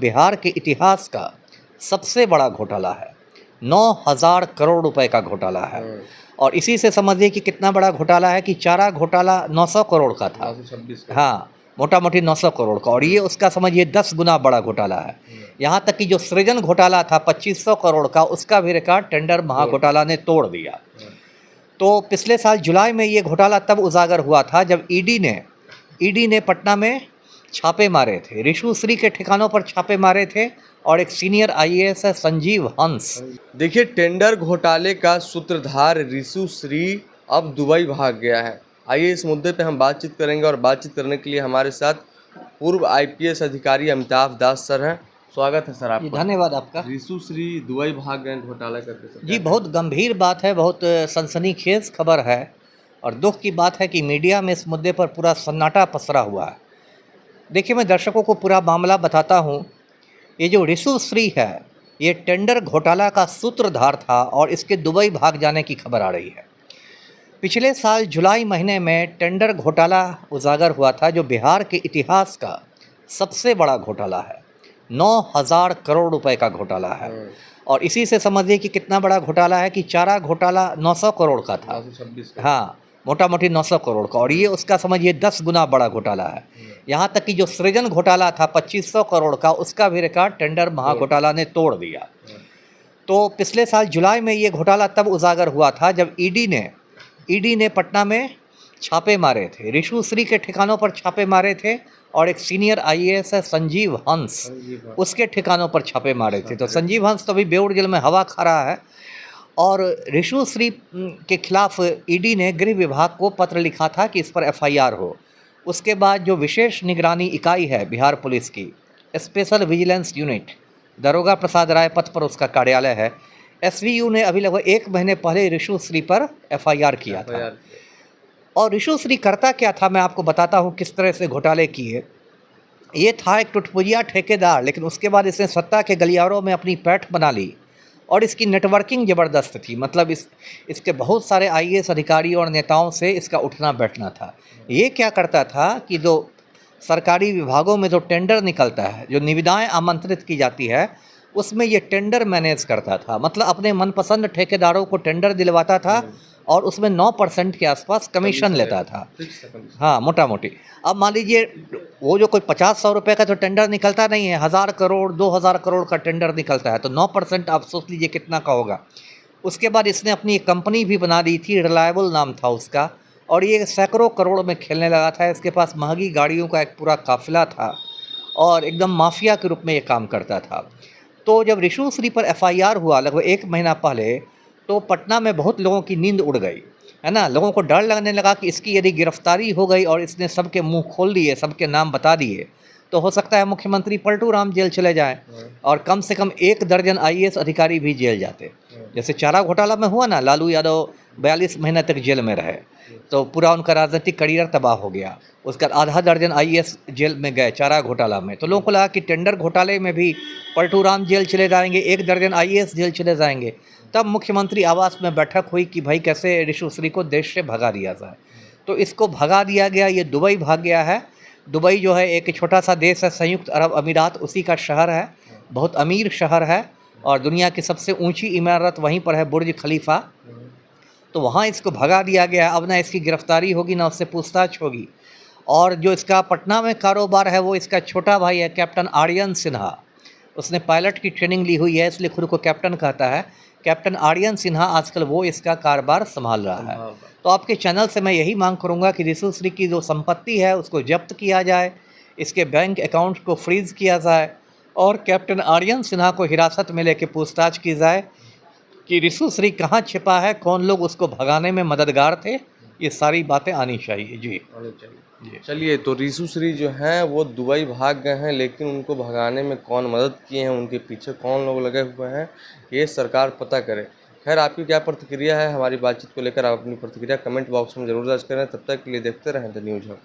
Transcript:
बिहार के इतिहास का सबसे बड़ा घोटाला है। 9,000 करोड़ रुपए का घोटाला है। और इसी से समझिए कि कितना बड़ा घोटाला है कि चारा घोटाला 900 करोड़ का था। 926 हाँ, मोटा मोटी 900 करोड़ का, और ये उसका समझिए 10 गुना बड़ा घोटाला है। यहाँ तक कि जो सृजन घोटाला था 2500 करोड़ का, उसका भी रिकॉर्ड टेंडर महाघोटाला ने तोड़ दिया। तो पिछले साल जुलाई में ये घोटाला तब उजागर हुआ था जब ईडी ने पटना में छापे मारे थे, रिशु श्री के ठिकानों पर छापे मारे थे, और एक सीनियर आईएएस है संजीव हंस। देखिए, टेंडर घोटाले का सूत्रधार रिशु श्री अब दुबई भाग गया है। आइए इस मुद्दे पे हम बातचीत करेंगे, और बातचीत करने के लिए हमारे साथ पूर्व आईपीएस अधिकारी अमिताभ दास सर हैं। स्वागत है सर आपका। धन्यवाद आपका। रिशु श्री दुबई भाग गए घोटाला करके सर। जी, बहुत गंभीर बात है, बहुत सनसनीखेज खबर है, और दुख की बात है कि मीडिया में इस मुद्दे पर पूरा सन्नाटा पसरा हुआ है। देखिए, मैं दर्शकों को पूरा मामला बताता हूँ। ये जो रिशु श्री है, ये टेंडर घोटाला का सूत्रधार था, और इसके दुबई भाग जाने की खबर आ रही है। पिछले साल जुलाई महीने में टेंडर घोटाला उजागर हुआ था, जो बिहार के इतिहास का सबसे बड़ा घोटाला है। 9,000 करोड़ रुपए का घोटाला है। और इसी से समझिए कि कितना बड़ा घोटाला है कि चारा घोटाला 900 करोड़ का था। 926 हाँ, मोटा मोटी 900 करोड़ का, और ये उसका समझिए 10 गुना बड़ा घोटाला है। यहाँ तक कि जो सृजन घोटाला था 2500 करोड़ का, उसका भी रिकॉर्ड टेंडर महाघोटाला ने तोड़ दिया। तो पिछले साल जुलाई में ये घोटाला तब उजागर हुआ था जब ईडी ने पटना में छापे मारे थे, रिशु श्री के ठिकानों पर छापे मारे थे, और एक सीनियर आईएएस है संजीव हंस, उसके ठिकानों पर छापे मारे थे। तो संजीव हंस तो अभी बेउर जेल में हवा खा रहा है। और रिशु श्री के खिलाफ ईडी ने गृह विभाग को पत्र लिखा था कि इस पर एफआईआर हो। उसके बाद जो विशेष निगरानी इकाई है बिहार पुलिस की, स्पेशल विजिलेंस यूनिट, दरोगा प्रसाद राय पथ पर उसका कार्यालय है, एसवीयू ने अभी लगभग 1 महीने पहले रिशु श्री पर एफआईआर किया था। और रिशु श्री करता क्या था, मैं आपको बताता हूँ किस तरह से घोटाले किए। ये था एक टुटपुजिया ठेकेदार, लेकिन उसके बाद इसने सत्ता के गलियारों में अपनी पैठ बना ली, और इसकी नेटवर्किंग ज़बरदस्त थी। मतलब इसके बहुत सारे आईएएस अधिकारियों और नेताओं से इसका उठना बैठना था। ये क्या करता था कि जो सरकारी विभागों में जो टेंडर निकलता है, जो निविदाएं आमंत्रित की जाती है, उसमें ये टेंडर मैनेज करता था। मतलब अपने मनपसंद ठेकेदारों को टेंडर दिलवाता था, और उसमें 9% के आसपास कमीशन लेता था। हाँ, मोटा मोटी। अब मान लीजिए वो जो कोई 50-100 रुपये का तो टेंडर निकलता नहीं है, 1000 करोड़ 2000 करोड़ का टेंडर निकलता है, तो 9% आप सोच लीजिए कितना का होगा। उसके बाद इसने अपनी एक कंपनी भी बना दी थी, रिलायबल नाम था उसका, और ये सैकड़ों करोड़ में खेलने लगा था। इसके पास महंगी गाड़ियों का एक पूरा काफिला था, और एकदम माफिया के रूप में ये काम करता था। तो जब रिशु श्री पर एफआईआर हुआ लगभग 1 महीना पहले, तो पटना में बहुत लोगों की नींद उड़ गई, है ना। लोगों को डर लगने लगा कि इसकी यदि गिरफ्तारी हो गई और इसने सबके मुंह खोल दिए, सबके नाम बता दिए, तो हो सकता है मुख्यमंत्री पलटू राम जेल चले जाएं, और कम से कम 1 दर्जन आईएएस अधिकारी भी जेल जाते। जैसे चारा घोटाला में हुआ ना, लालू यादव 42 महीने तक जेल में रहे, तो पूरा उनका राजनीतिक करियर तबाह हो गया। उसका आधा दर्जन आईएएस जेल में गए चारा घोटाला में। तो लोगों को लगा कि टेंडर घोटाले में भी पलटू राम जेल चले जाएंगे, 1 दर्जन आईएएस जेल चले जाएंगे। तब मुख्यमंत्री आवास में बैठक हुई कि भाई कैसे रिशु श्री को देश से भगा दिया जाए। तो इसको भगा दिया गया, ये दुबई भाग गया है। दुबई जो है एक छोटा सा देश है, संयुक्त अरब अमीरात, उसी का शहर है, बहुत अमीर शहर है, और दुनिया की सबसे ऊंची इमारत वहीं पर है, बुर्ज खलीफा। तो वहाँ इसको भगा दिया गया। अब ना इसकी गिरफ्तारी होगी, ना उससे पूछताछ होगी। और जो इसका पटना में कारोबार है, वो इसका छोटा भाई है कैप्टन आर्यन सिन्हा। उसने पायलट की ट्रेनिंग ली हुई है, इसलिए खुद को कैप्टन कहता है। कैप्टन आर्यन सिन्हा आजकल वो इसका कारोबार संभाल रहा है। तो आपके चैनल से मैं यही मांग करूंगा कि रिशु श्री की जो संपत्ति है उसको जब्त किया जाए, इसके बैंक अकाउंट को फ्रीज किया जाए, और कैप्टन आर्यन सिन्हा को हिरासत में लेकर पूछताछ की जाए कि रिशु श्री कहाँ छिपा है, कौन लोग उसको भगाने में मददगार थे। ये सारी बातें आनी चाहिए। जी चलिए, तो रिशु श्री जो हैं वो दुबई भाग गए हैं, लेकिन उनको भगाने में कौन मदद किए हैं, उनके पीछे कौन लोग लगे हुए हैं, ये सरकार पता करे। खैर, आपकी क्या प्रतिक्रिया है हमारी बातचीत को लेकर? आप अपनी प्रतिक्रिया कमेंट बॉक्स में जरूर दर्ज करें। तब तक के लिए देखते रहें द न्यूज़ हब।